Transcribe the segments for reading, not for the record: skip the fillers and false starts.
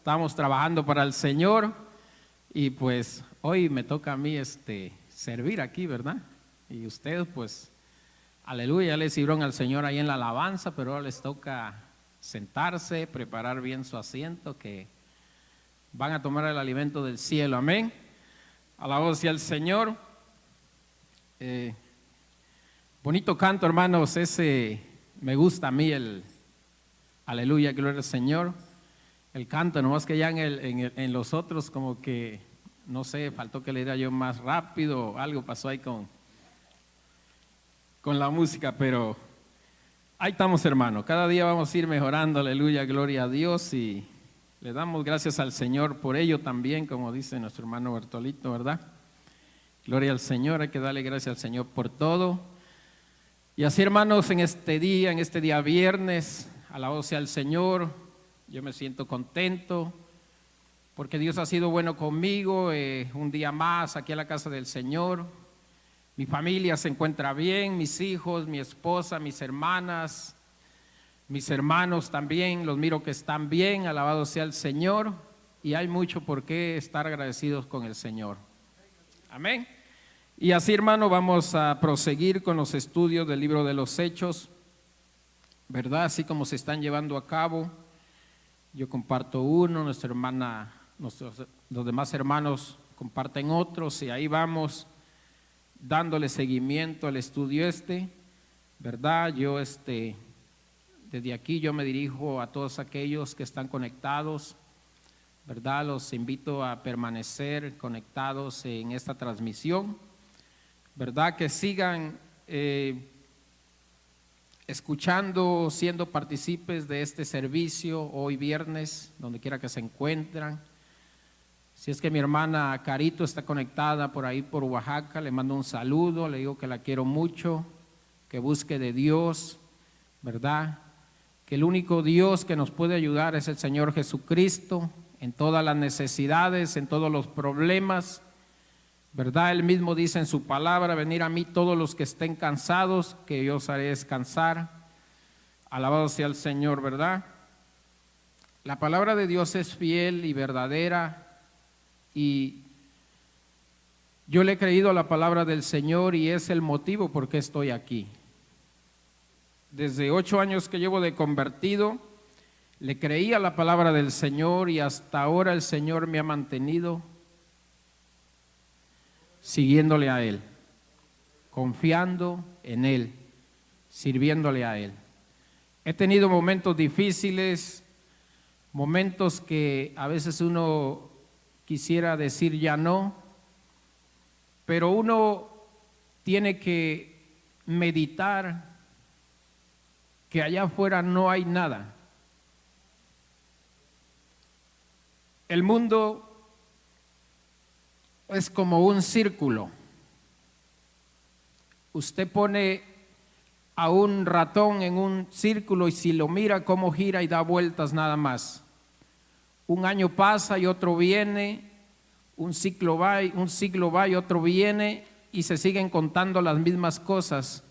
estamos trabajando para el Señor y pues hoy me toca a mí servir aquí, ¿verdad? Y ustedes pues, aleluya, ya le sirvieron al Señor ahí en la alabanza, pero ahora les toca sentarse, preparar bien su asiento, que van a tomar el alimento del cielo, amén. Alabado sea el Señor. Bonito canto, hermanos, ese me gusta a mí, el aleluya, gloria al Señor. El canto, nomás que ya en los otros como que, no sé, faltó que le diera yo más rápido, algo pasó ahí con la música, pero ahí estamos, hermano. Cada día vamos a ir mejorando, aleluya, gloria a Dios, y le damos gracias al Señor por ello también, como dice nuestro hermano Bertolito, ¿verdad? Gloria al Señor, hay que darle gracias al Señor por todo. Y así, hermanos, en este día viernes, alabado sea el Señor. Yo me siento contento porque Dios ha sido bueno conmigo, un día más aquí en la casa del Señor. Mi familia se encuentra bien, mis hijos, mi esposa, mis hermanas, mis hermanos también, los miro que están bien, alabado sea el Señor, y hay mucho por qué estar agradecidos con el Señor. Amén. Y así, hermano, vamos a proseguir con los estudios del libro de los Hechos, ¿verdad? Así como se están llevando a cabo. Yo comparto uno, nuestra hermana, los demás hermanos comparten otros, y ahí vamos dándole seguimiento al estudio ¿verdad? Yo desde aquí yo me dirijo a todos aquellos que están conectados, ¿verdad? Los invito a permanecer conectados en esta transmisión, ¿verdad? Que sigan escuchando, siendo partícipes de este servicio hoy viernes, donde quiera que se encuentran. Si es que mi hermana Carito está conectada por ahí por Oaxaca, le mando un saludo, le digo que la quiero mucho, que busque de Dios, ¿verdad? Que el único Dios que nos puede ayudar es el Señor Jesucristo en todas las necesidades, en todos los problemas, ¿verdad? Él mismo dice en su palabra: venir a mí todos los que estén cansados, que yo os haré descansar. Alabado sea el Señor, ¿verdad? La palabra de Dios es fiel y verdadera, y yo le he creído a la palabra del Señor, y es el motivo por qué estoy aquí. Desde 8 años que llevo de convertido, le creí a la palabra del Señor, y hasta ahora el Señor me ha mantenido siguiéndole a Él, confiando en Él, sirviéndole a Él. He tenido momentos difíciles, momentos que a veces uno quisiera decir ya no, pero uno tiene que meditar que allá afuera no hay nada. El mundo es como un círculo. Usted pone a un ratón en un círculo y si lo mira cómo gira y da vueltas nada más. Un año pasa y otro viene, un siglo va y otro viene, y se siguen contando las mismas cosas,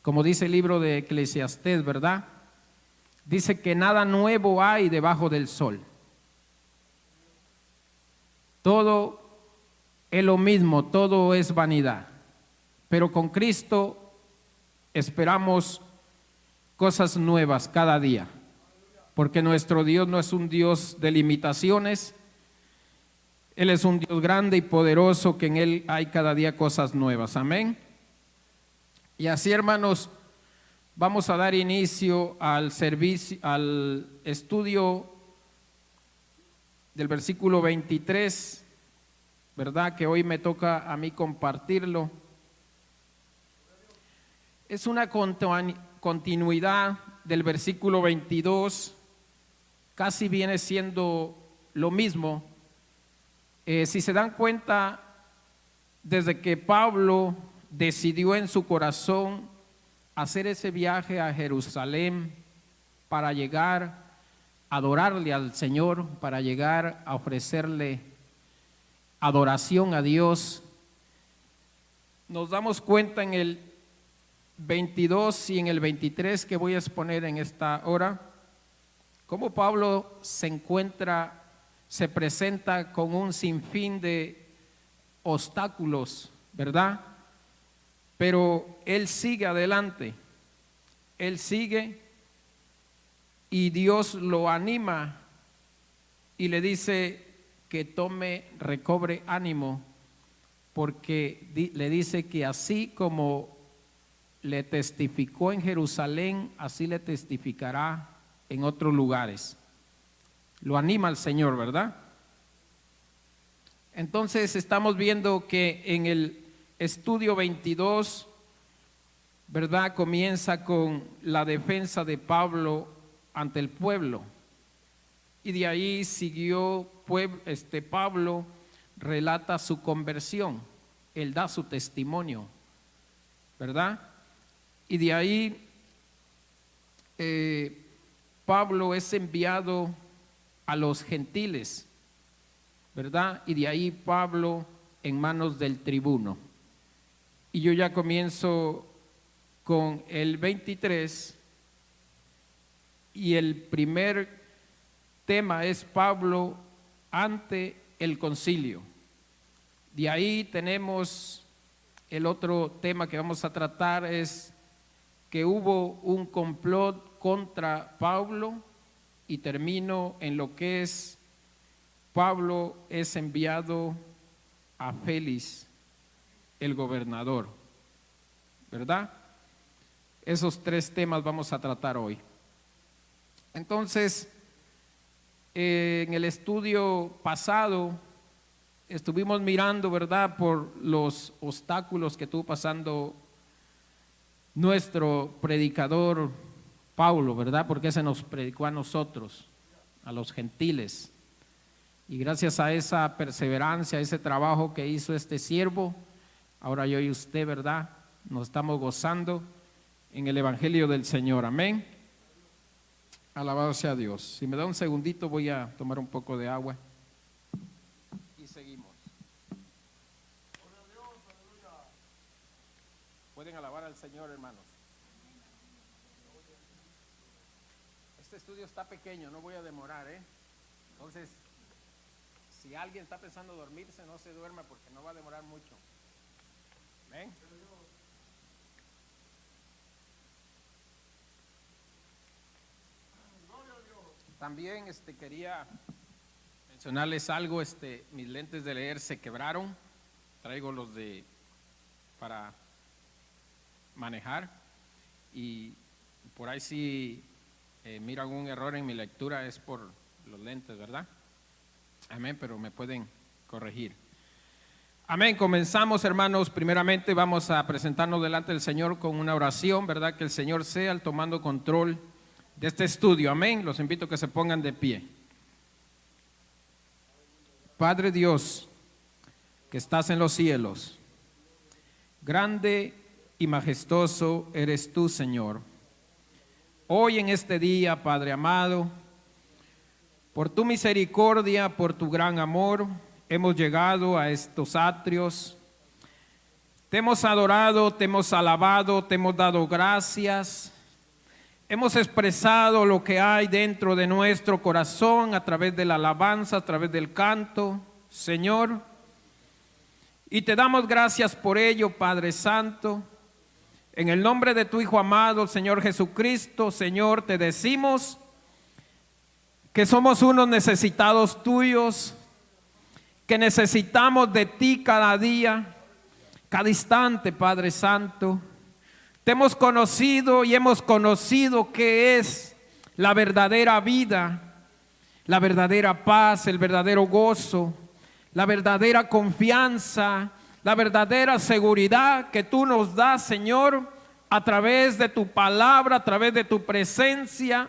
como dice el libro de Eclesiastés, ¿verdad? Dice que nada nuevo hay debajo del sol. Todo es lo mismo, todo es vanidad, pero con Cristo esperamos cosas nuevas cada día, porque nuestro Dios no es un Dios de limitaciones. Él es un Dios grande y poderoso, que en Él hay cada día cosas nuevas, amén. Y así, hermanos, vamos a dar inicio al servicio, al estudio del versículo 23, ¿verdad? Que hoy me toca a mí compartirlo. Es una continuidad del versículo 22, casi viene siendo lo mismo. Si se dan cuenta, desde que Pablo decidió en su corazón hacer ese viaje a Jerusalén para llegar a adorarle al Señor, para llegar a ofrecerle adoración a Dios, nos damos cuenta en el 22 y en el 23 que voy a exponer en esta hora, cómo Pablo se encuentra se presenta con un sinfín de obstáculos, ¿verdad? Pero él sigue adelante, él sigue y Dios lo anima y le dice que recobre ánimo, porque le dice que así como le testificó en Jerusalén, así le testificará en otros lugares. Lo anima el Señor, ¿verdad? Entonces estamos viendo que en el estudio 22, ¿verdad? Comienza con la defensa de Pablo ante el pueblo. Y de ahí siguió, Pablo relata su conversión, él da su testimonio, ¿verdad? Y de ahí Pablo es enviado a los gentiles, ¿verdad? Y de ahí Pablo en manos del tribuno. Y yo ya comienzo con el 23 y el primer tema es Pablo ante el concilio. De ahí tenemos el otro tema que vamos a tratar, es que hubo un complot contra Pablo, y termino en lo que es Pablo es enviado a Félix, el gobernador, ¿verdad? Esos tres temas vamos a tratar hoy. Entonces, en el estudio pasado estuvimos mirando, ¿verdad?, por los obstáculos que estuvo pasando nuestro predicador Pablo, ¿verdad? Porque se nos predicó a nosotros, a los gentiles. Y gracias a esa perseverancia, a ese trabajo que hizo este siervo, ahora yo y usted, ¿verdad?, nos estamos gozando en el Evangelio del Señor. Amén. Alabado sea Dios. Si me da un segundito, voy a tomar un poco de agua y seguimos. Pueden alabar al Señor, hermanos. Este estudio está pequeño, no voy a demorar, Entonces, si alguien está pensando dormirse, no se duerma porque no va a demorar mucho. ¿Ven? También quería mencionarles algo, mis lentes de leer se quebraron, traigo los para manejar, y por ahí si miro algún error en mi lectura es por los lentes, ¿verdad? Amén, pero me pueden corregir. Amén, comenzamos, hermanos. Primeramente vamos a presentarnos delante del Señor con una oración, ¿verdad? Que el Señor sea el tomando control de este estudio. Amén, los invito a que se pongan de pie. Padre Dios, que estás en los cielos, grande y majestuoso eres tú, Señor. Hoy en este día, Padre amado, por tu misericordia, por tu gran amor, hemos llegado a estos atrios. Te hemos adorado, te hemos alabado, te hemos dado gracias. Hemos expresado lo que hay dentro de nuestro corazón a través de la alabanza, a través del canto, Señor. Y te damos gracias por ello, Padre Santo. En el nombre de tu Hijo amado, Señor Jesucristo, Señor, te decimos que somos unos necesitados tuyos, que necesitamos de ti cada día, cada instante, Padre Santo. Te hemos conocido y hemos conocido qué es la verdadera vida, la verdadera paz, el verdadero gozo, la verdadera confianza, la verdadera seguridad que tú nos das, Señor, a través de tu palabra, a través de tu presencia,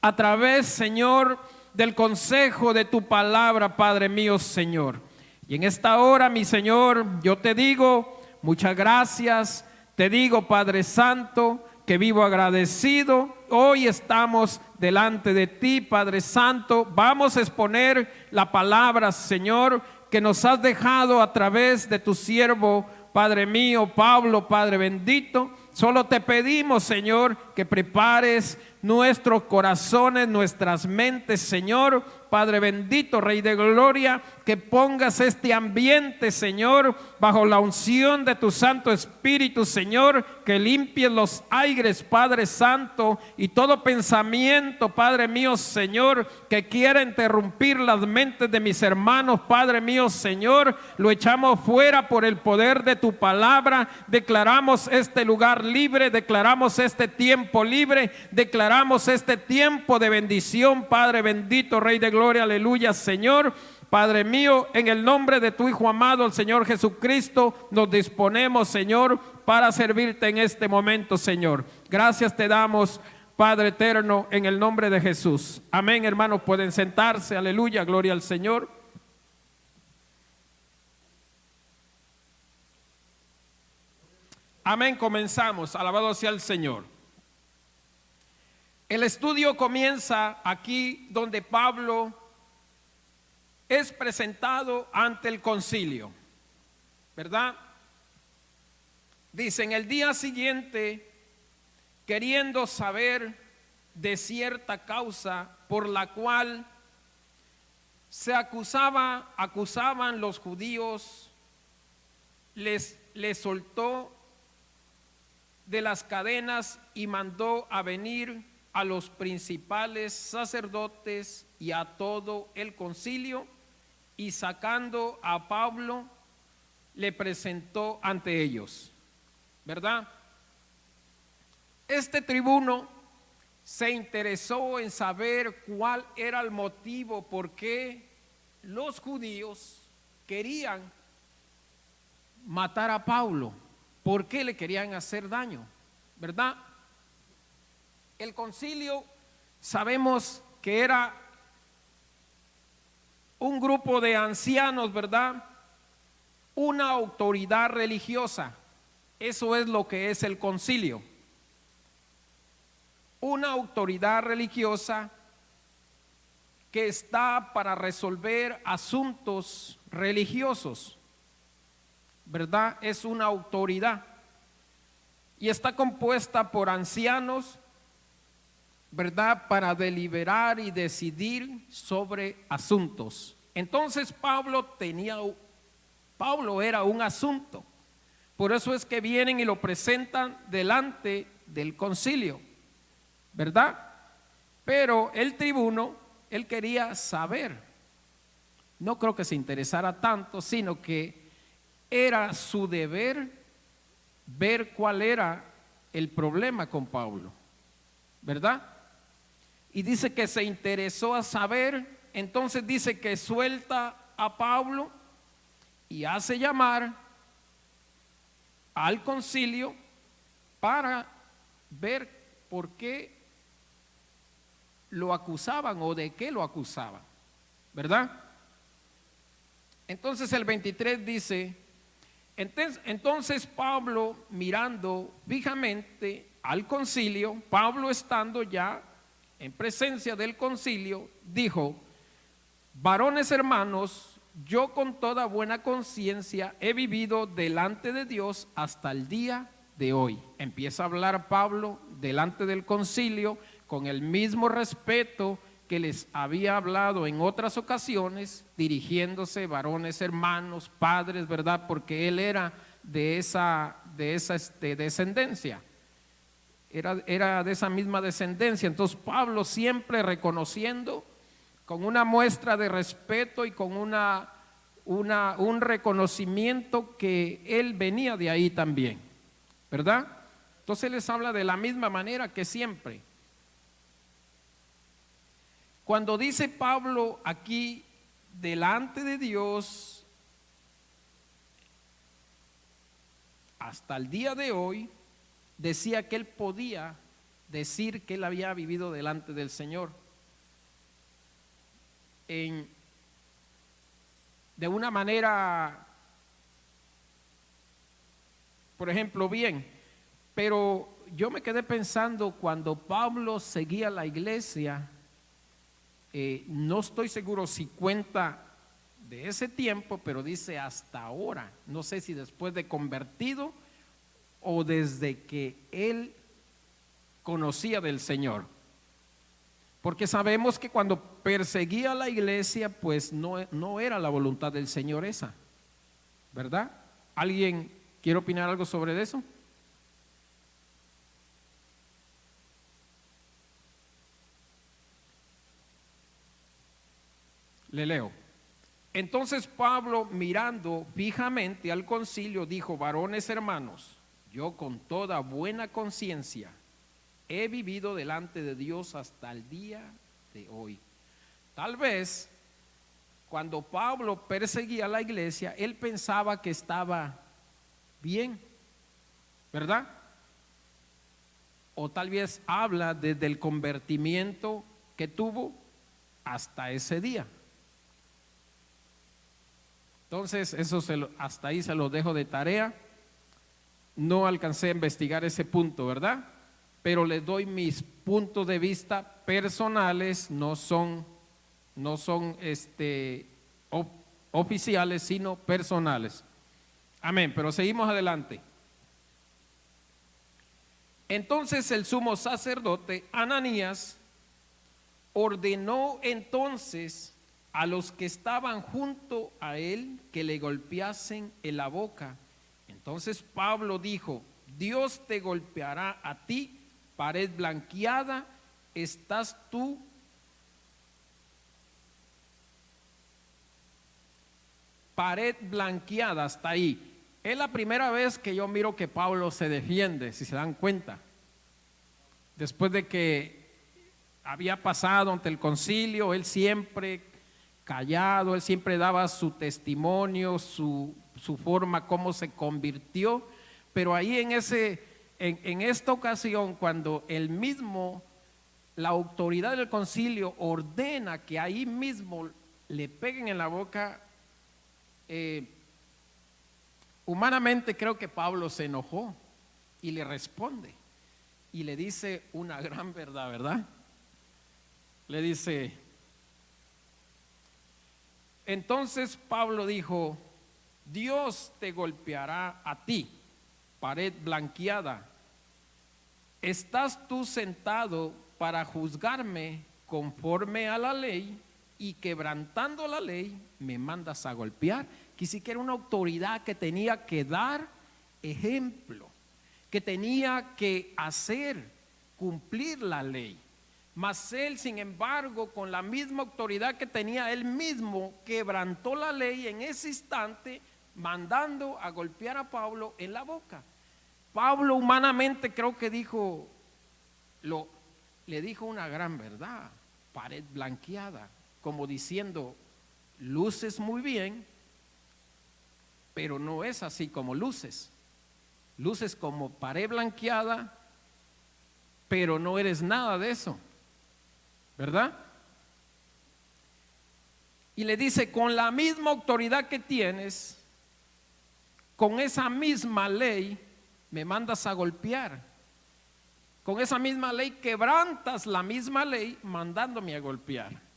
a través, Señor, del consejo de tu palabra, Padre mío, Señor. Y en esta hora, mi Señor, yo te digo muchas gracias. Te digo, Padre Santo, que vivo agradecido. Hoy estamos delante de ti, Padre Santo. Vamos a exponer la palabra, Señor, que nos has dejado a través de tu siervo, Padre mío, Pablo, Padre bendito. Solo te pedimos, Señor, que prepares nuestros corazones, nuestras mentes, Señor. Padre bendito, Rey de Gloria, que pongas este ambiente, Señor, bajo la unción de tu Santo Espíritu, Señor, que limpies los aires, Padre Santo, y todo pensamiento, Padre mío, Señor, que quiera interrumpir las mentes de mis hermanos, Padre mío, Señor, lo echamos fuera por el poder de tu palabra. Declaramos este lugar libre, declaramos este tiempo libre, declaramos este tiempo de bendición, Padre bendito, Rey de Gloria, aleluya, Señor. Padre mío, en el nombre de tu Hijo amado, el Señor Jesucristo, nos disponemos, Señor, para servirte en este momento, Señor. Gracias te damos, Padre eterno, en el nombre de Jesús. Amén, hermanos, pueden sentarse, aleluya, gloria al Señor. Amén, comenzamos, alabado sea el Señor. El estudio comienza aquí donde Pablo es presentado ante el concilio, ¿verdad? Dice, en el día siguiente, queriendo saber de cierta causa por la cual se acusaban los judíos, les soltó de las cadenas y mandó a venir a los principales sacerdotes y a todo el concilio, y sacando a Pablo le presentó ante ellos, ¿verdad? Este tribuno se interesó en saber cuál era el motivo por qué los judíos querían matar a Pablo, por qué le querían hacer daño, ¿verdad? El concilio sabemos que era un grupo de ancianos, ¿verdad? Una autoridad religiosa. Eso es lo que es el concilio. Una autoridad religiosa que está para resolver asuntos religiosos, ¿verdad? Es una autoridad y está compuesta por ancianos, ¿verdad? Para deliberar y decidir sobre asuntos. Entonces Pablo era un asunto. Por eso es que vienen y lo presentan delante del concilio, ¿verdad? Pero el tribuno, él quería saber, no creo que se interesara tanto, sino que era su deber ver cuál era el problema con Pablo, ¿verdad? Y dice que se interesó a saber, entonces dice que suelta a Pablo y hace llamar al concilio para ver por qué lo acusaban o de qué lo acusaban, ¿verdad? Entonces el 23 dice, entonces Pablo, mirando fijamente al concilio, Pablo estando ya en presencia del concilio, dijo: varones hermanos, yo con toda buena conciencia he vivido delante de Dios hasta el día de hoy. Empieza a hablar Pablo delante del concilio con el mismo respeto que les había hablado en otras ocasiones, dirigiéndose varones hermanos, padres, ¿verdad? Porque él era de esa descendencia. Era de esa misma descendencia. Entonces Pablo siempre reconociendo con una muestra de respeto y con un reconocimiento que él venía de ahí también, ¿verdad? Entonces les habla de la misma manera que siempre. Cuando dice Pablo aquí delante de Dios hasta el día de hoy, decía que él podía decir que él había vivido delante del Señor de una manera, por ejemplo, bien. Pero yo me quedé pensando cuando Pablo seguía la iglesia, no estoy seguro si cuenta de ese tiempo, pero dice hasta ahora. No sé si después de convertido o desde que él conocía del Señor. Porque sabemos que cuando perseguía a la iglesia, pues no era la voluntad del Señor esa, ¿verdad? ¿Alguien quiere opinar algo sobre eso? Le leo. Entonces Pablo, mirando fijamente al concilio, dijo: varones hermanos, yo con toda buena conciencia he vivido delante de Dios hasta el día de hoy. Tal vez cuando Pablo perseguía a la iglesia, él pensaba que estaba bien, ¿verdad? O tal vez habla desde el convertimiento que tuvo hasta ese día. Entonces, hasta ahí se lo dejo de tarea. No alcancé a investigar ese punto, ¿verdad? Pero les doy mis puntos de vista personales, no son oficiales, sino personales. Amén, pero seguimos adelante. Entonces el sumo sacerdote Ananías ordenó entonces a los que estaban junto a él que le golpeasen en la boca. Entonces Pablo dijo: Dios te golpeará a ti, pared blanqueada, estás tú pared blanqueada. Hasta ahí. Es la primera vez que yo miro que Pablo se defiende, si se dan cuenta. Después de que había pasado ante el concilio, él siempre callado, él siempre daba su testimonio, su forma, cómo se convirtió. Pero ahí en esta ocasión, cuando la autoridad del concilio ordena que ahí mismo le peguen en la boca, humanamente creo que Pablo se enojó y le responde y le dice una gran verdad, ¿verdad? Le dice, entonces Pablo dijo: Dios te golpeará a ti, pared blanqueada, estás tú sentado para juzgarme conforme a la ley, y quebrantando la ley me mandas a golpear. Que siquiera una autoridad que tenía que dar ejemplo, que tenía que hacer cumplir la ley. Mas él, sin embargo, con la misma autoridad que tenía él mismo, quebrantó la ley en ese instante, mandando a golpear a Pablo en la boca. Pablo humanamente creo que le dijo una gran verdad, pared blanqueada, como diciendo: luces muy bien, pero no es así como luces. Luces como pared blanqueada, pero no eres nada de eso, ¿verdad? Y le dice: con la misma autoridad que tienes, con esa misma ley me mandas a golpear. Con esa misma ley quebrantas la misma ley mandándome a golpear.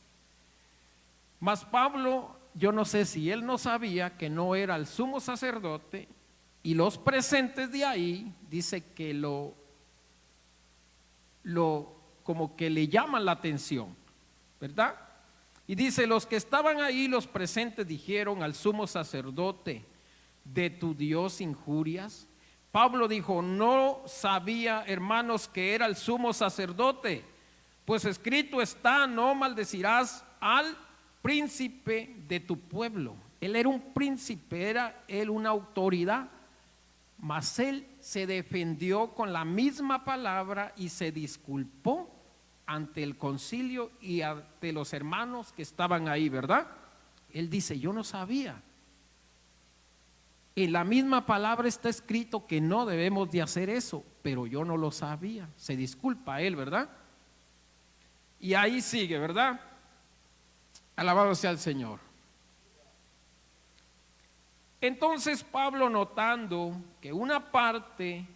Mas Pablo, yo no sé si él no sabía que no era el sumo sacerdote, y los presentes de ahí dice que como que le llaman la atención, ¿verdad? Y dice: los que estaban ahí, los presentes, dijeron al sumo sacerdote: ¿de tu Dios injurias? Pablo dijo: no sabía, hermanos, que era el sumo sacerdote, pues escrito está: no maldecirás al príncipe de tu pueblo. Él era un príncipe, era él una autoridad, mas él se defendió con la misma palabra y se disculpó ante el concilio y ante los hermanos que estaban ahí, ¿verdad? Él dice: yo no sabía. En la misma palabra está escrito que no debemos de hacer eso, pero yo no lo sabía. Se disculpa él, ¿verdad? Y ahí sigue, ¿verdad? Alabado sea el Señor. Entonces Pablo, notando que una parte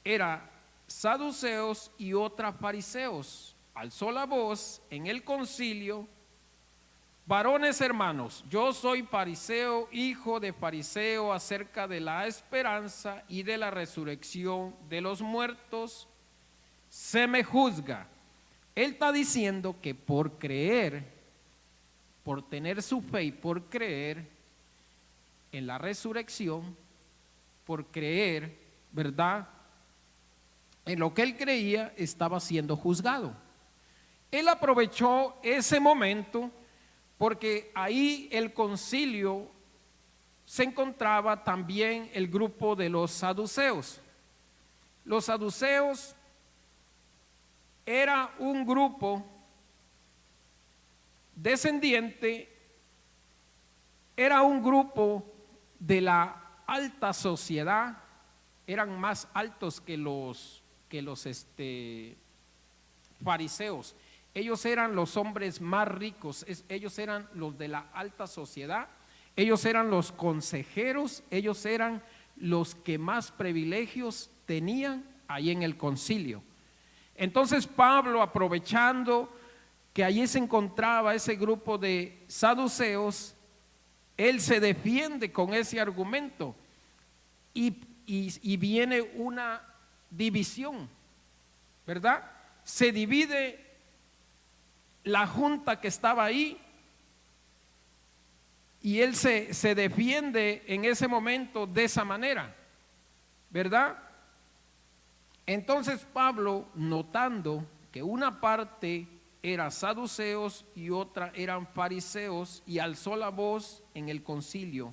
era saduceos y otra fariseos, alzó la voz en el concilio: varones hermanos, yo soy fariseo, hijo de fariseo, acerca de la esperanza y de la resurrección de los muertos, se me juzga. Él está diciendo que por creer, por tener su fe y por creer en la resurrección, por creer, ¿verdad?, en lo que él creía, estaba siendo juzgado. Él aprovechó ese momento porque ahí el concilio se encontraba también el grupo de los saduceos. Los saduceos era un grupo descendiente, era un grupo de la alta sociedad, eran más altos que los fariseos. Ellos eran los hombres más ricos, ellos eran los de la alta sociedad, ellos eran los consejeros, ellos eran los que más privilegios tenían ahí en el concilio. Entonces Pablo, aprovechando que allí se encontraba ese grupo de saduceos, él se defiende con ese argumento y viene una división, ¿verdad? Se divide la junta que estaba ahí y él se defiende en ese momento de esa manera, ¿verdad? Entonces Pablo, notando que una parte era saduceos y otra eran fariseos, y alzó la voz en el concilio: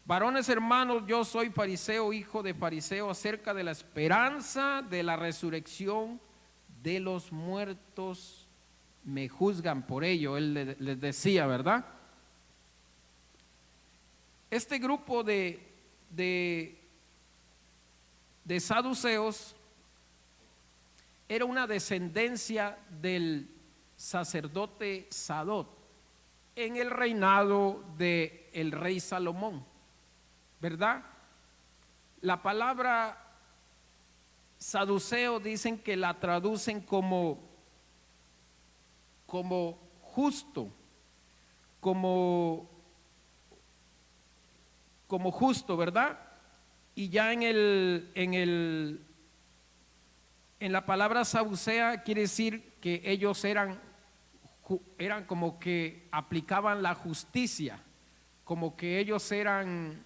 varones hermanos, yo soy fariseo, hijo de fariseo, acerca de la esperanza de la resurrección de los muertos me juzgan por ello. Él les decía, ¿verdad? Este grupo de saduceos era una descendencia del sacerdote Sadot en el reinado del rey Salomón, ¿verdad? La palabra saduceo dicen que la traducen como justo, como justo, ¿verdad? Y ya en la palabra saducea quiere decir que ellos eran como que aplicaban la justicia, como que ellos eran,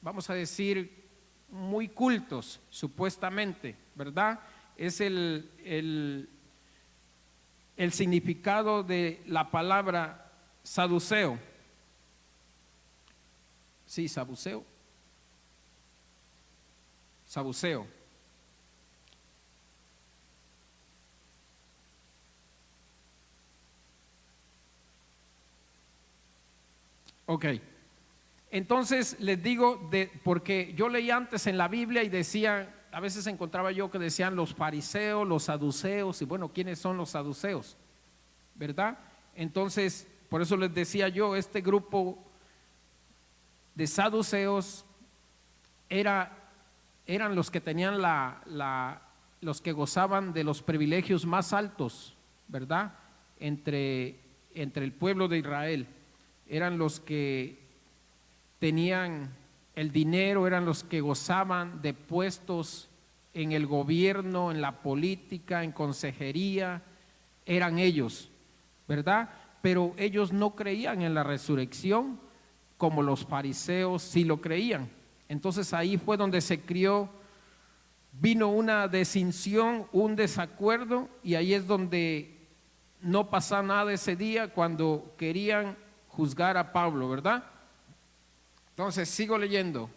vamos a decir, muy cultos, supuestamente, ¿verdad? Es el significado de la palabra saduceo. Sí, saduceo. Saduceo. Ok. Entonces les digo, porque yo leí antes en la Biblia y decía, a veces encontraba yo que decían los fariseos, los saduceos, y bueno, ¿quiénes son los saduceos? ¿Verdad? Entonces, por eso les decía yo, este grupo de saduceos eran los que tenían los que gozaban de los privilegios más altos, ¿verdad? Entre el pueblo de Israel. Eran los que tenían el dinero, eran los que gozaban de puestos en el gobierno, en la política, en consejería, eran ellos, ¿verdad? Pero ellos no creían en la resurrección como los fariseos sí lo creían. Entonces ahí fue donde vino una distinción, un desacuerdo, y ahí es donde no pasó nada ese día cuando querían juzgar a Pablo, ¿verdad? Entonces sigo leyendo.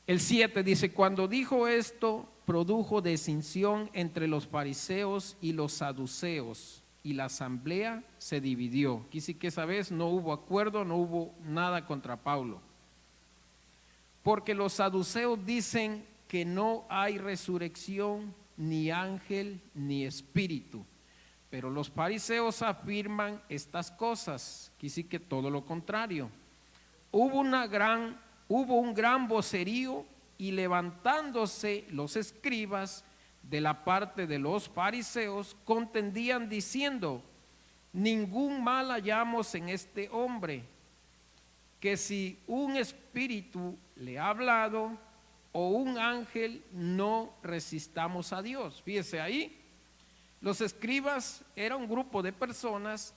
El 7 dice: cuando dijo esto, produjo distinción entre los fariseos y los saduceos, y la asamblea se dividió. Quise que esa vez no hubo acuerdo, no hubo nada contra Pablo. Porque los saduceos dicen que no hay resurrección, ni ángel, ni espíritu. Pero los fariseos afirman estas cosas, quise que todo lo contrario. Hubo un gran vocerío, y levantándose los escribas de la parte de los fariseos, contendían diciendo: ningún mal hallamos en este hombre, que si un espíritu le ha hablado, o un ángel, no resistamos a Dios. Fíjese ahí, los escribas eran un grupo de personas,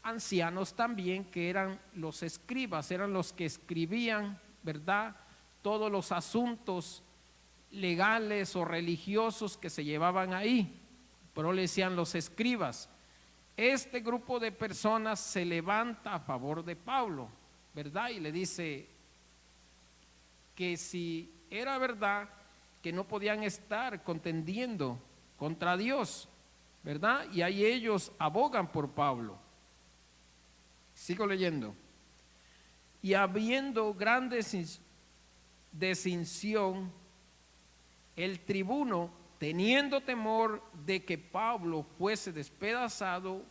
ancianos también, que eran los escribas, eran los que escribían, ¿verdad?, todos los asuntos legales o religiosos que se llevaban ahí, pero le decían los escribas. Este grupo de personas se levanta a favor de Pablo, ¿verdad? Y le dice que si era verdad que no podían estar contendiendo contra Dios, ¿verdad? Y ahí ellos abogan por Pablo. Sigo leyendo. Y habiendo gran desinción, el tribuno, teniendo temor de que Pablo fuese despedazado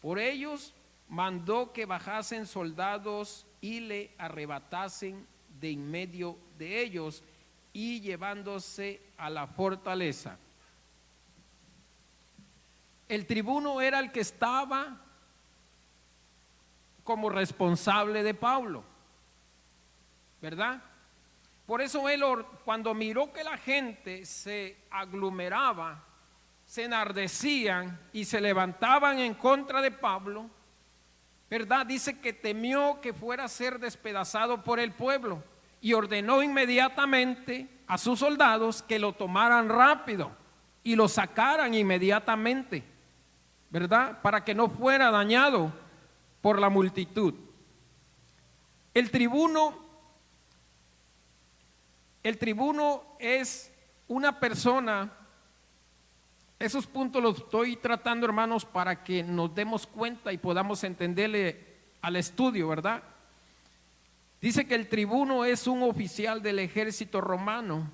por ellos, mandó que bajasen soldados y le arrebatasen de en medio de ellos, y llevándose a la fortaleza. El tribuno era el que estaba como responsable de Pablo, ¿verdad? Por eso él, cuando miró que la gente se aglomeraba, se enardecían y se levantaban en contra de Pablo, ¿verdad? Dice que temió que fuera a ser despedazado por el pueblo y ordenó inmediatamente a sus soldados que lo tomaran rápido y lo sacaran inmediatamente, ¿verdad? Para que no fuera dañado por la multitud. El tribuno es una persona, esos puntos los estoy tratando, hermanos, para que nos demos cuenta y podamos entenderle al estudio, ¿verdad? Dice que el tribuno es un oficial del ejército romano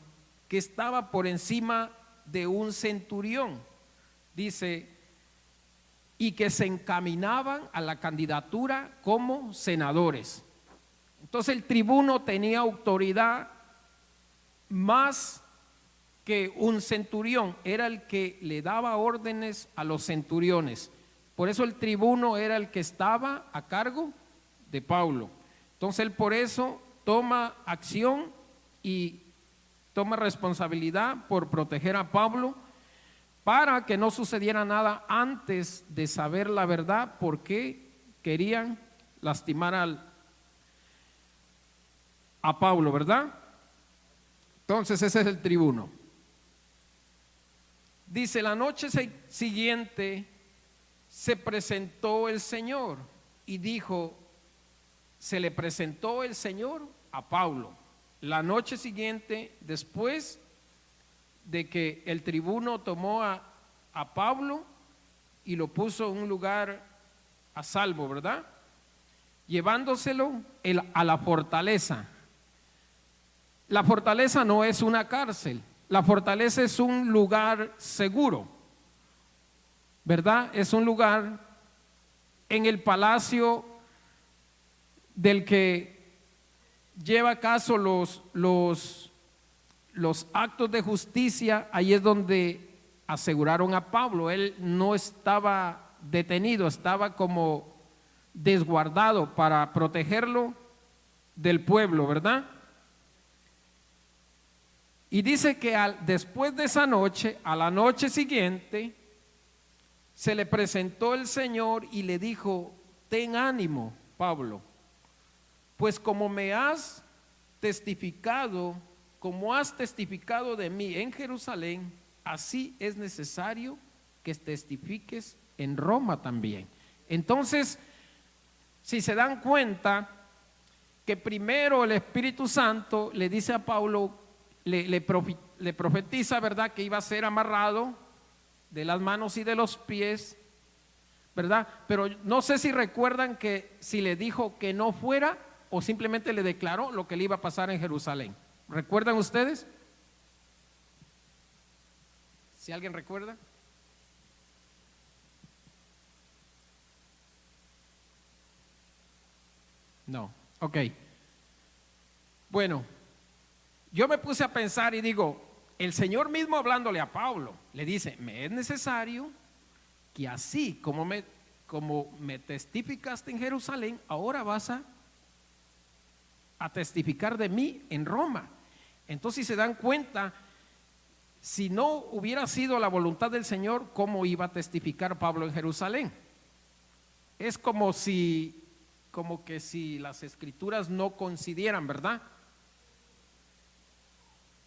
que estaba por encima de un centurión. Dice, y que se encaminaban a la candidatura como senadores. Entonces el tribuno tenía autoridad más que un centurión, era el que le daba órdenes a los centuriones. Por eso el tribuno era el que estaba a cargo de Pablo. Entonces él por eso toma acción y toma responsabilidad por proteger a Pablo, para que no sucediera nada antes de saber la verdad, porque querían lastimar a Pablo, ¿verdad? Entonces ese es el tribuno. Dice, la noche siguiente se presentó el Señor y dijo, se le presentó el Señor a Pablo. La noche siguiente, después de que el tribuno tomó a Pablo y lo puso en un lugar a salvo, ¿verdad? Llevándoselo a la fortaleza. La fortaleza no es una cárcel, la fortaleza es un lugar seguro, ¿verdad? Es un lugar en el palacio del que lleva a caso los actos de justicia. Ahí es donde aseguraron a Pablo. Él no estaba detenido, estaba como desguardado para protegerlo del pueblo, ¿verdad? Y dice que después de esa noche, a la noche siguiente, se le presentó el Señor y le dijo, ten ánimo, Pablo, pues como has testificado de mí en Jerusalén, así es necesario que testifiques en Roma también. Entonces, si se dan cuenta que primero el Espíritu Santo le dice a Pablo, le profetiza, ¿verdad?, que iba a ser amarrado de las manos y de los pies, ¿verdad? Pero no sé si recuerdan que si le dijo que no fuera o simplemente le declaró lo que le iba a pasar en Jerusalén. ¿Recuerdan ustedes? Si alguien recuerda. No, ok. Bueno, yo me puse a pensar y digo, el Señor mismo hablándole a Pablo, le dice, me es necesario que así como me testificaste en Jerusalén, ahora vas a testificar de mí en Roma. Entonces, si se dan cuenta, si no hubiera sido la voluntad del Señor, ¿cómo iba a testificar Pablo en Jerusalén? Es como que si las escrituras no coincidieran, ¿verdad?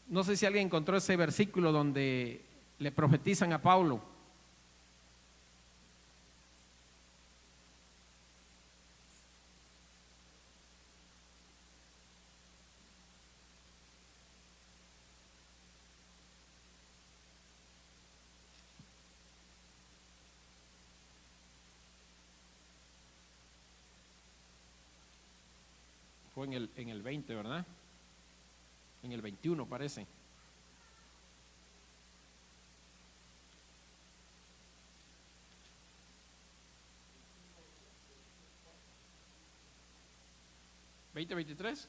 No sé si alguien encontró ese versículo donde le profetizan a Pablo. Fue en el 20, ¿verdad? En el 21 parece. ¿20:23?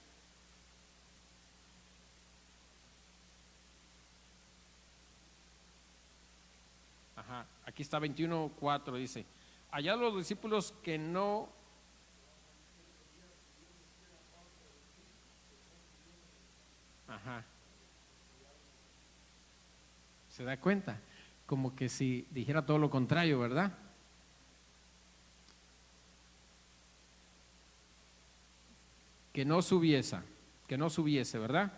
Ajá, aquí está 21:4, dice: allá los discípulos que no... Ajá. ¿Se da cuenta? Como que si dijera todo lo contrario, ¿verdad? Que no subiese, ¿verdad?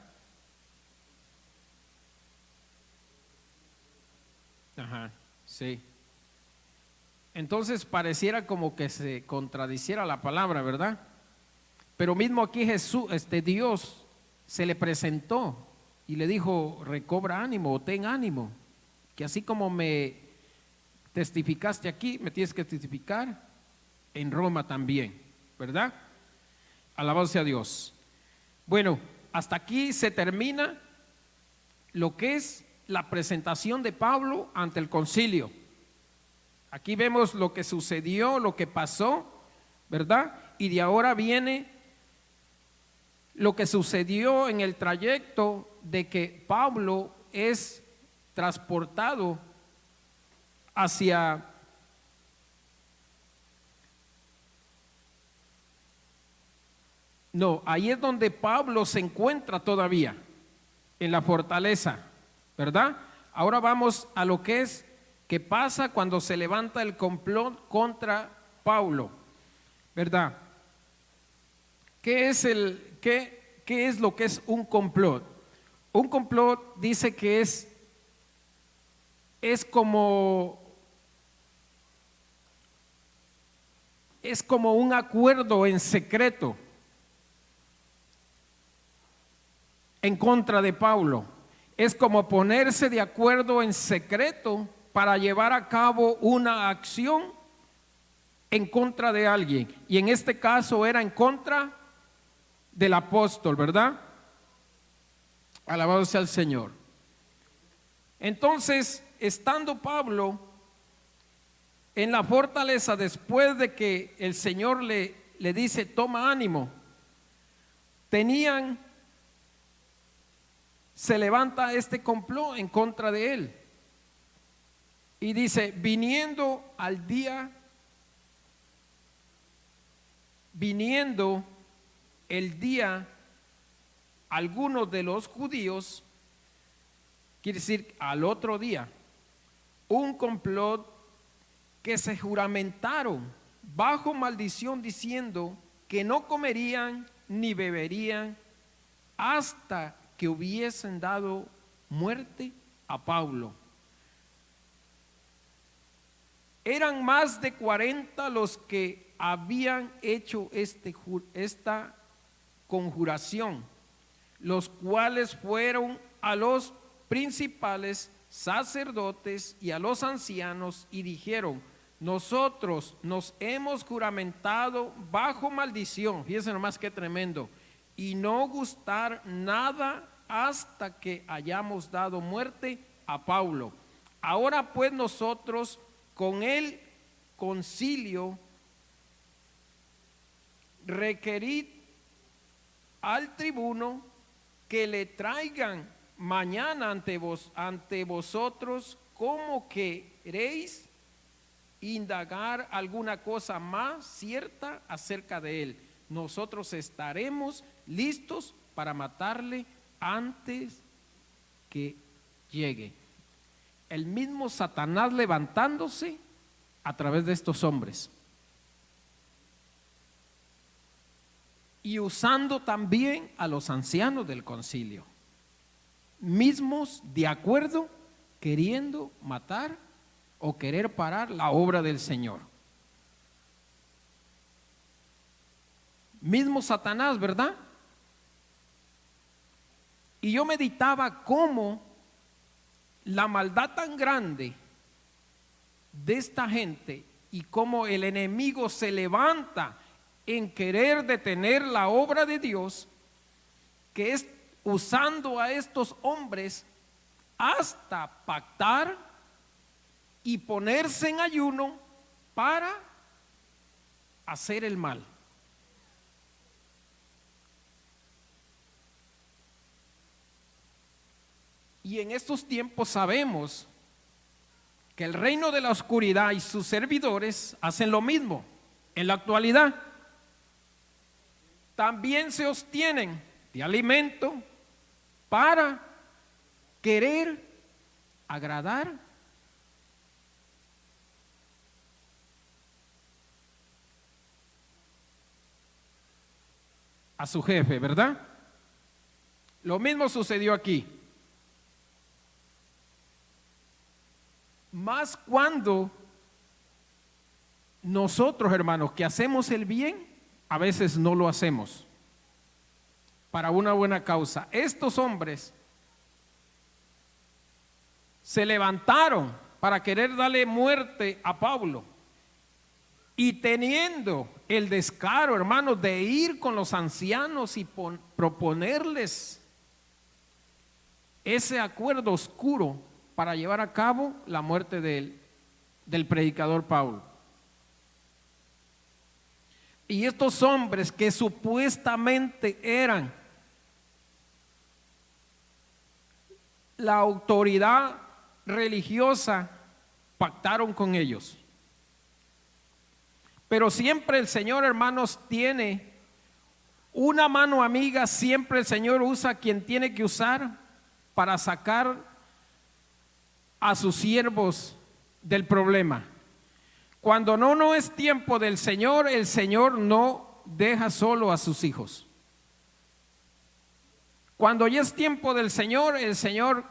Ajá, sí. Entonces pareciera como que se contradiciera la palabra, ¿verdad? Pero mismo aquí Jesús, Dios se le presentó y le dijo: recobra ánimo o ten ánimo, que así como me testificaste aquí, me tienes que testificar en Roma también, ¿verdad? Alabado sea Dios. Bueno, hasta aquí se termina lo que es la presentación de Pablo ante el concilio. Aquí vemos lo que sucedió, lo que pasó, ¿verdad? Y de ahora viene lo que sucedió en el trayecto de que Pablo es transportado hacia ahí es donde Pablo se encuentra todavía, en la fortaleza, ¿verdad? Ahora vamos a lo que es, qué pasa cuando se levanta el complot contra Pablo, ¿verdad? ¿Qué es lo que es un complot? Un complot dice que es como un acuerdo en secreto en contra de Pablo. Es como ponerse de acuerdo en secreto para llevar a cabo una acción en contra de alguien. Y en este caso era en contra del apóstol, ¿verdad? Alabado sea el Señor. Entonces, estando Pablo en la fortaleza, después de que el Señor le dice: toma ánimo, se levanta este complot en contra de él. Y dice: viniendo el día, algunos de los judíos, quiere decir al otro día, un complot que se juramentaron bajo maldición, diciendo que no comerían ni beberían hasta que hubiesen dado muerte a Pablo. Eran más de 40 los que habían hecho esta conjuración, los cuales fueron a los principales sacerdotes y a los ancianos y dijeron: nosotros nos hemos juramentado bajo maldición, fíjense nomás qué tremendo, y no gustar nada hasta que hayamos dado muerte a Pablo. Ahora pues nosotros con el concilio requerid al tribuno que le traigan mañana ante vosotros, como queréis indagar alguna cosa más cierta acerca de él. Nosotros estaremos listos para matarle antes que llegue. El mismo Satanás levantándose a través de estos hombres y usando también a los ancianos del concilio, mismos de acuerdo, queriendo matar o querer parar la obra del Señor. Mismo Satanás, ¿verdad? Y yo meditaba cómo la maldad tan grande de esta gente y cómo el enemigo se levanta en querer detener la obra de Dios, que es usando a estos hombres hasta pactar y ponerse en ayuno para hacer el mal. Y en estos tiempos sabemos que el reino de la oscuridad y sus servidores hacen lo mismo en la actualidad. También se obtienen de alimento para querer agradar a su jefe, ¿verdad? Lo mismo sucedió aquí. Más cuando nosotros, hermanos, que hacemos el bien, a veces no lo hacemos para una buena causa. Estos hombres se levantaron para querer darle muerte a Pablo y teniendo el descaro, hermanos, de ir con los ancianos y proponerles ese acuerdo oscuro para llevar a cabo la muerte del predicador Pablo. Y estos hombres que supuestamente eran la autoridad religiosa, pactaron con ellos. Pero siempre el Señor, hermanos, tiene una mano amiga. Siempre el Señor usa a quien tiene que usar para sacar a sus siervos del problema. Cuando no es tiempo del Señor, el Señor no deja solo a sus hijos. Cuando ya es tiempo del Señor, el Señor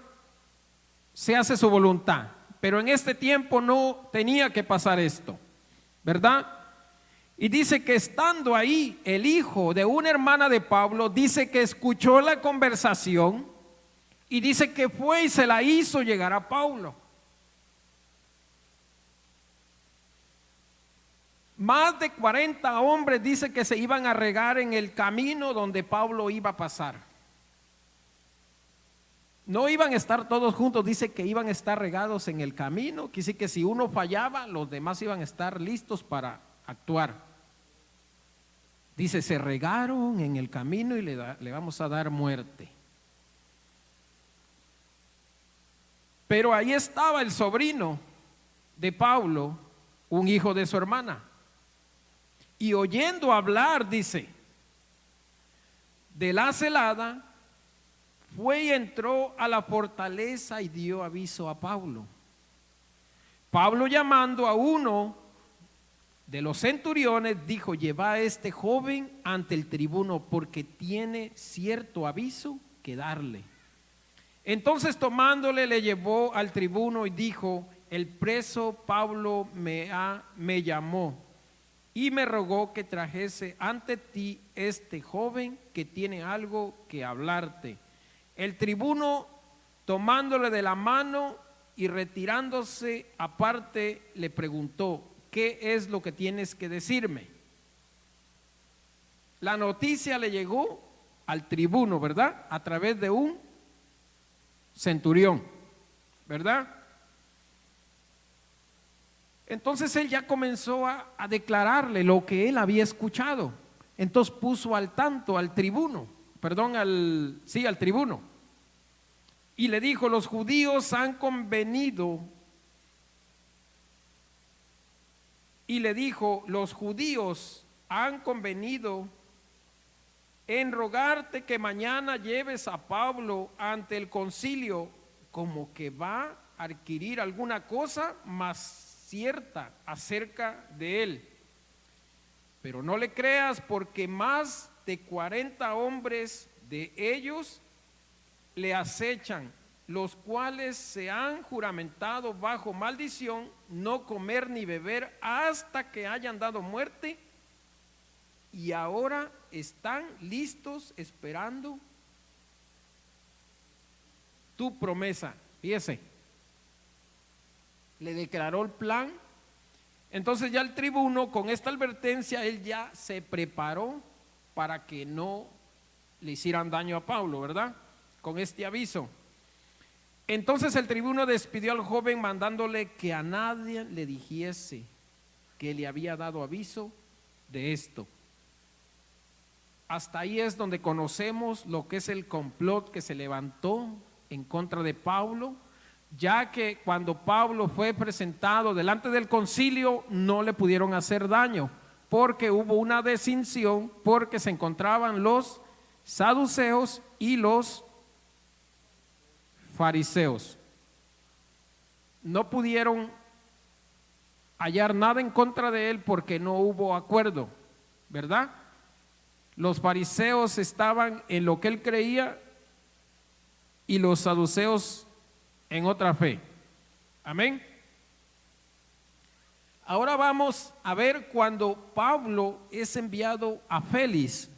se hace su voluntad. Pero en este tiempo no tenía que pasar esto, ¿verdad? Y dice que estando ahí el hijo de una hermana de Pablo, dice que escuchó la conversación y dice que fue y se la hizo llegar a Pablo. Más de 40 hombres dice que se iban a regar en el camino donde Pablo iba a pasar. No iban a estar todos juntos, dice que iban a estar regados en el camino. Quiere decir que si uno fallaba, los demás iban a estar listos para actuar. Dice, se regaron en el camino y le vamos a dar muerte. Pero ahí estaba el sobrino de Pablo, un hijo de su hermana. Y oyendo hablar, dice, de la celada, fue y entró a la fortaleza y dio aviso a Pablo. Pablo, llamando a uno de los centuriones, dijo, lleva a este joven ante el tribuno porque tiene cierto aviso que darle. Entonces tomándole le llevó al tribuno y dijo, el preso Pablo me llamó y me rogó que trajese ante ti este joven que tiene algo que hablarte. El tribuno, tomándole de la mano y retirándose aparte, le preguntó, ¿qué es lo que tienes que decirme? La noticia le llegó al tribuno, ¿verdad? A través de un centurión, ¿verdad? Entonces él ya comenzó a declararle lo que él había escuchado. Entonces puso al tanto al tribuno, al tribuno. Y le dijo, los judíos han convenido. Y le dijo, los judíos han convenido en rogarte que mañana lleves a Pablo ante el concilio, como que va a adquirir alguna cosa más cierta acerca de él. Pero no le creas, porque más de 40 hombres de ellos le acechan, los cuales se han juramentado bajo maldición no comer ni beber hasta que hayan dado muerte, y ahora están listos esperando tu promesa. Fíjese, le declaró el plan. Entonces ya el tribuno, con esta advertencia, él ya se preparó para que no le hicieran daño a Pablo, ¿verdad? Con este aviso. Entonces el tribuno despidió al joven mandándole que a nadie le dijese que le había dado aviso de esto. Hasta ahí es donde conocemos lo que es el complot que se levantó en contra de Pablo, ya que cuando Pablo fue presentado delante del concilio no le pudieron hacer daño, porque hubo una distinción, porque se encontraban los saduceos y los fariseos. No pudieron hallar nada en contra de él porque no hubo acuerdo, ¿verdad? Los fariseos estaban en lo que él creía y los saduceos en otra fe. Amén. Ahora vamos a ver cuando Pablo es enviado a Félix,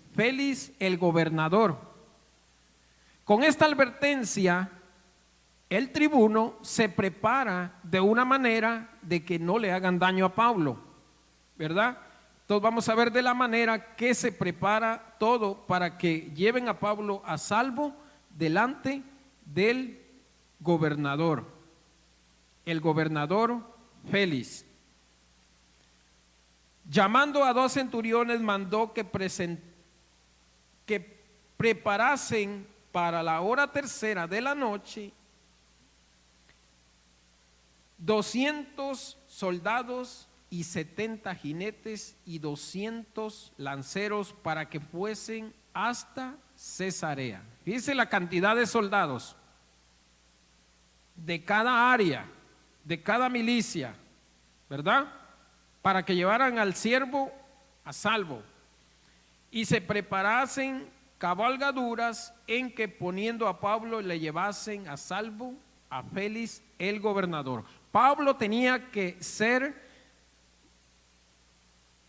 el gobernador. Con esta advertencia, el tribuno se prepara de una manera de que no le hagan daño a Pablo, ¿verdad? Entonces vamos a ver de la manera que se prepara todo para que lleven a Pablo a salvo delante del gobernador, el gobernador Félix. Llamando a 2 centuriones, mandó que preparasen para la hora tercera de la noche 200 soldados y 70 jinetes y 200 lanceros para que fuesen hasta Cesarea. Fíjense la cantidad de soldados de cada área, de cada milicia, ¿verdad? Para que llevaran al siervo a salvo y se preparasen cabalgaduras en que poniendo a Pablo le llevasen a salvo a Félix el gobernador. Pablo tenía que ser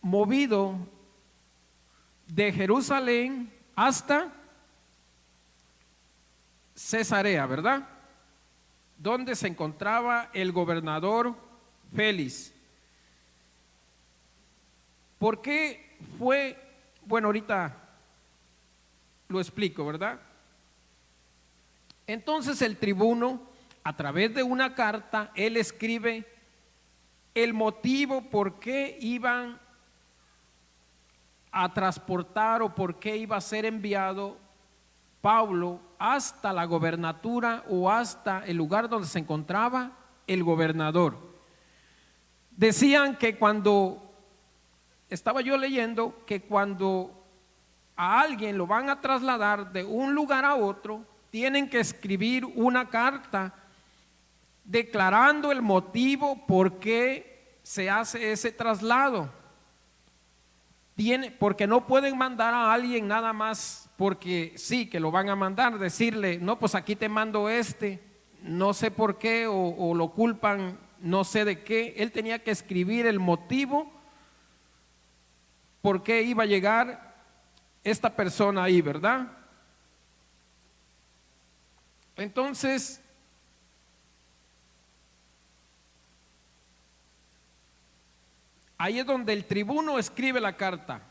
movido de Jerusalén hasta Cesarea, ¿verdad? Donde se encontraba el gobernador Félix. ¿Por qué fue? Bueno, ahorita lo explico, ¿verdad? Entonces el tribuno, a través de una carta, él escribe el motivo por qué iban a transportar o por qué iba a ser enviado Pablo hasta la gobernatura o hasta el lugar donde se encontraba el gobernador. Decían que cuando, estaba yo leyendo, que cuando a alguien lo van a trasladar de un lugar a otro, tienen que escribir una carta declarando el motivo por qué se hace ese traslado. Porque no pueden mandar a alguien nada más porque sí, que lo van a mandar, decirle, no, pues aquí te mando no sé por qué, o lo culpan, no sé de qué. Él tenía que escribir el motivo por qué iba a llegar esta persona ahí, ¿verdad? Entonces, ahí es donde el tribuno escribe la carta,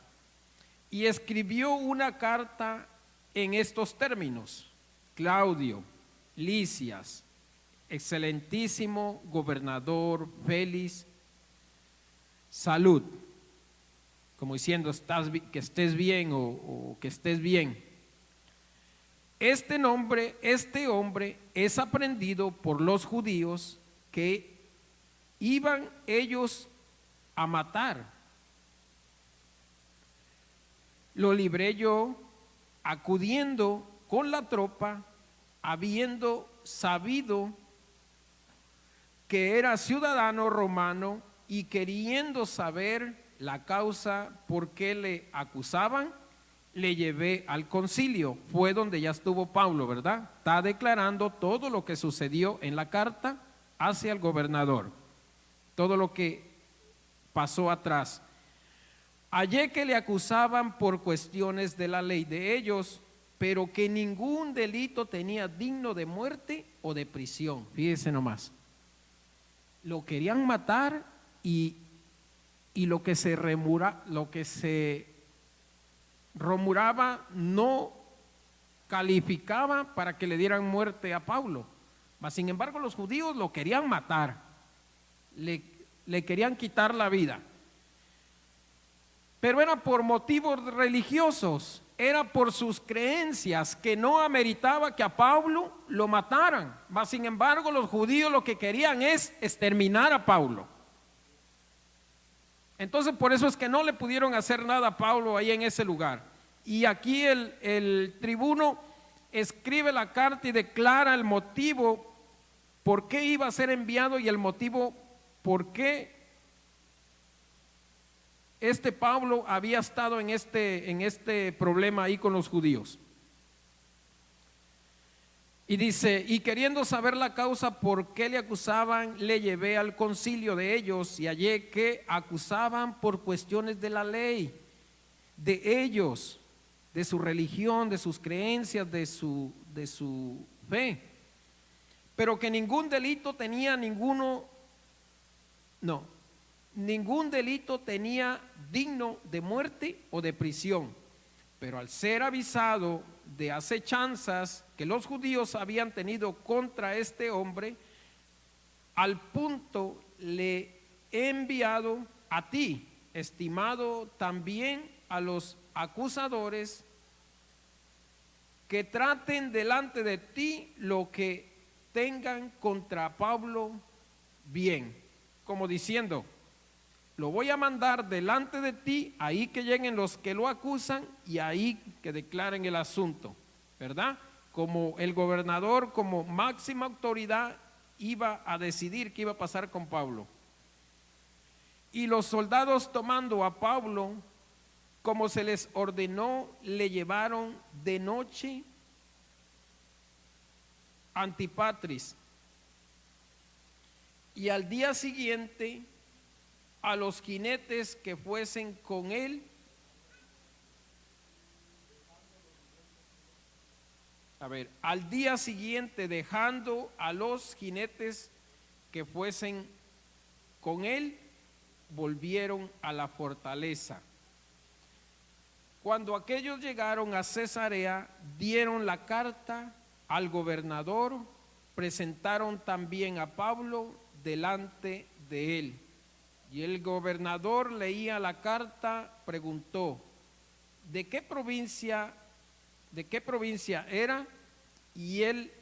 y escribió una carta en estos términos: Claudio, Lisias, excelentísimo gobernador Félix, salud, como diciendo que estés bien o que estés bien. Este hombre es aprendido por los judíos que iban ellos a matar. Lo libré yo acudiendo con la tropa, habiendo sabido que era ciudadano romano y queriendo saber la causa por qué le acusaban, le llevé al concilio. Fue donde ya estuvo Pablo, ¿verdad? Está declarando todo lo que sucedió en la carta hacia el gobernador, todo lo que pasó atrás. Hallé que le acusaban por cuestiones de la ley de ellos, pero que ningún delito tenía digno de muerte o de prisión. Fíjese nomás. Lo querían matar y lo que se rumoraba no calificaba para que le dieran muerte a Pablo. Mas sin embargo los judíos lo querían matar, le querían quitar la vida. Pero era por motivos religiosos, era por sus creencias, que no ameritaba que a Pablo lo mataran. Mas sin embargo los judíos lo que querían es exterminar a Pablo. Entonces por eso es que no le pudieron hacer nada a Pablo ahí en ese lugar. Y aquí el tribuno escribe la carta y declara el motivo por qué iba a ser enviado y el motivo por qué Pablo había estado en este problema ahí con los judíos. Y dice, y queriendo saber la causa por qué le acusaban, le llevé al concilio de ellos y hallé que acusaban por cuestiones de la ley, de ellos, de su religión, de sus creencias, de su fe, pero que ningún delito tenía ningún delito tenía digno de muerte o de prisión. Pero al ser avisado de acechanzas que los judíos habían tenido contra este hombre, al punto le he enviado a ti, estimado también a los acusadores, que traten delante de ti lo que tengan contra Pablo bien, como diciendo, lo voy a mandar delante de ti, ahí que lleguen los que lo acusan y ahí que declaren el asunto, ¿verdad? Como el gobernador, como máxima autoridad, iba a decidir qué iba a pasar con Pablo. Y los soldados, tomando a Pablo, como se les ordenó, le llevaron de noche a Antipatris, y al día siguiente a los jinetes que fuesen con él, al día siguiente, dejando a los jinetes que fuesen con él, volvieron a la fortaleza. Cuando aquellos llegaron a Cesarea, dieron la carta al gobernador, presentaron también a Pablo delante de él. Y el gobernador leía la carta, preguntó, ¿de qué provincia era? Y él,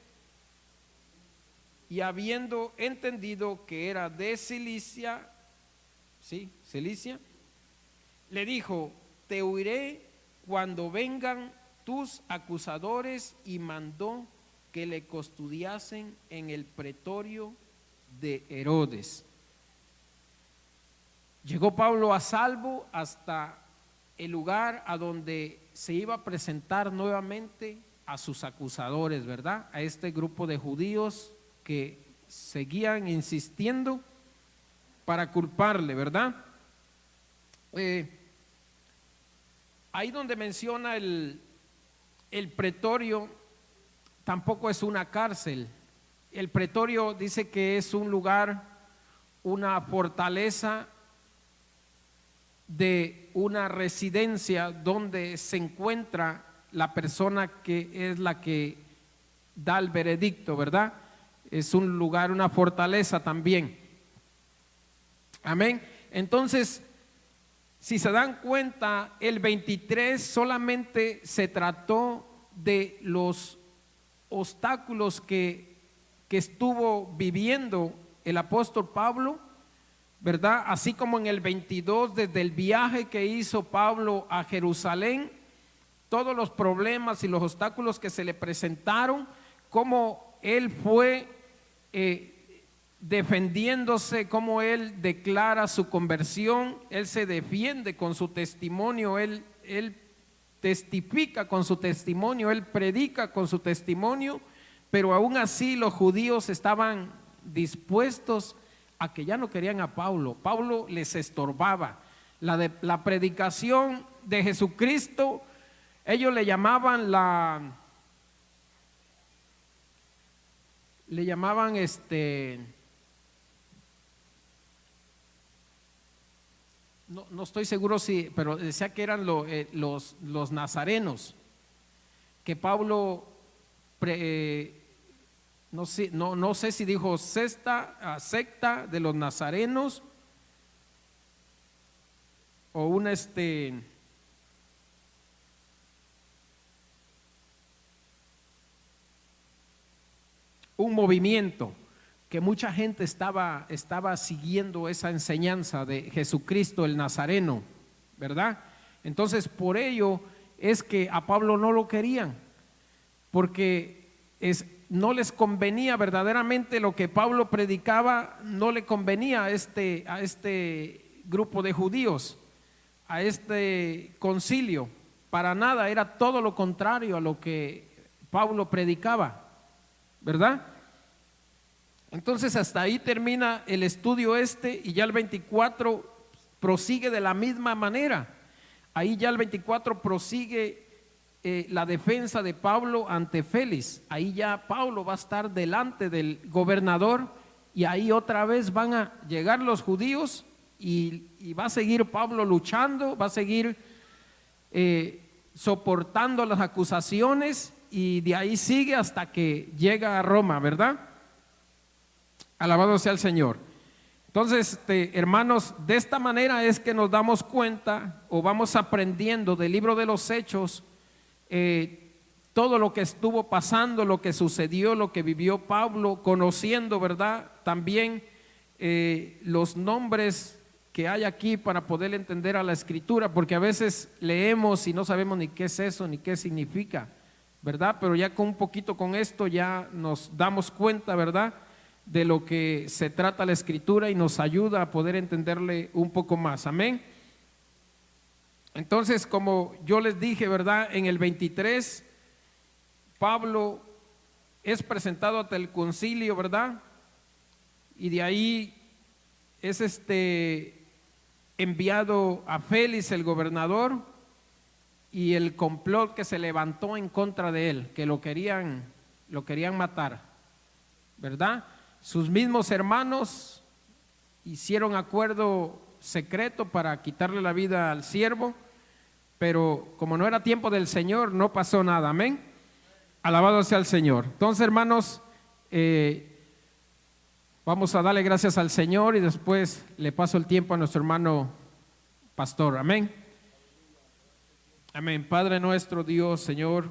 y habiendo entendido que era de Cilicia, le dijo, te oiré cuando vengan tus acusadores, y mandó que le custodiasen en el pretorio de Herodes. Llegó Pablo a salvo hasta el lugar a donde se iba a presentar nuevamente a sus acusadores, ¿verdad? A este grupo de judíos que seguían insistiendo para culparle, ¿verdad? Ahí donde menciona el pretorio, tampoco es una cárcel. El pretorio dice que es un lugar, una fortaleza de una residencia donde se encuentra la persona que es la que da el veredicto, ¿verdad? Es un lugar, una fortaleza también. Amén. Entonces, si se dan cuenta, el 23 solamente se trató de los obstáculos que estuvo viviendo el apóstol Pablo, ¿verdad? Así como en el 22, desde el viaje que hizo Pablo a Jerusalén, todos los problemas y los obstáculos que se le presentaron, cómo él fue defendiéndose, cómo él declara su conversión, él se defiende con su testimonio, él testifica con su testimonio, él predica con su testimonio, pero aún así los judíos estaban dispuestos a que ya no querían a Pablo. Pablo les estorbaba. La predicación de Jesucristo, ellos le llamaban no estoy seguro si, pero decía que eran los nazarenos, que Pablo, no sé si dijo secta de los nazarenos o un movimiento, que mucha gente estaba siguiendo esa enseñanza de Jesucristo el Nazareno, ¿verdad? Entonces por ello es que a Pablo no lo querían, porque no les convenía verdaderamente lo que Pablo predicaba, no le convenía a este grupo de judíos, a este concilio, para nada, era todo lo contrario a lo que Pablo predicaba, ¿verdad? Entonces hasta ahí termina el estudio y ya el 24 prosigue de la misma manera. Ahí ya el 24 prosigue la defensa de Pablo ante Félix. Ahí ya Pablo va a estar delante del gobernador y ahí otra vez van a llegar los judíos y va a seguir Pablo luchando, va a seguir soportando las acusaciones y de ahí sigue hasta que llega a Roma, ¿verdad? Alabado sea el Señor. Entonces, hermanos, de esta manera es que nos damos cuenta o vamos aprendiendo del libro de los Hechos todo lo que estuvo pasando, lo que sucedió, lo que vivió Pablo, conociendo, ¿verdad? También los nombres que hay aquí para poder entender a la Escritura, porque a veces leemos y no sabemos ni qué es eso, ni qué significa, ¿verdad? Pero ya con un poquito con esto ya nos damos cuenta, ¿verdad?, de lo que se trata la Escritura y nos ayuda a poder entenderle un poco más. Amén. Entonces, como yo les dije, ¿verdad?, en el 23 Pablo es presentado ante el concilio, ¿verdad? Y de ahí es enviado a Félix el gobernador y el complot que se levantó en contra de él, que lo querían matar, ¿verdad? Sus mismos hermanos hicieron acuerdo secreto para quitarle la vida al siervo, pero como no era tiempo del Señor, no pasó nada. Amén. Alabado sea el Señor. Entonces, hermanos, vamos a darle gracias al Señor y después le paso el tiempo a nuestro hermano pastor. Amén. Amén. Padre nuestro Dios, Señor,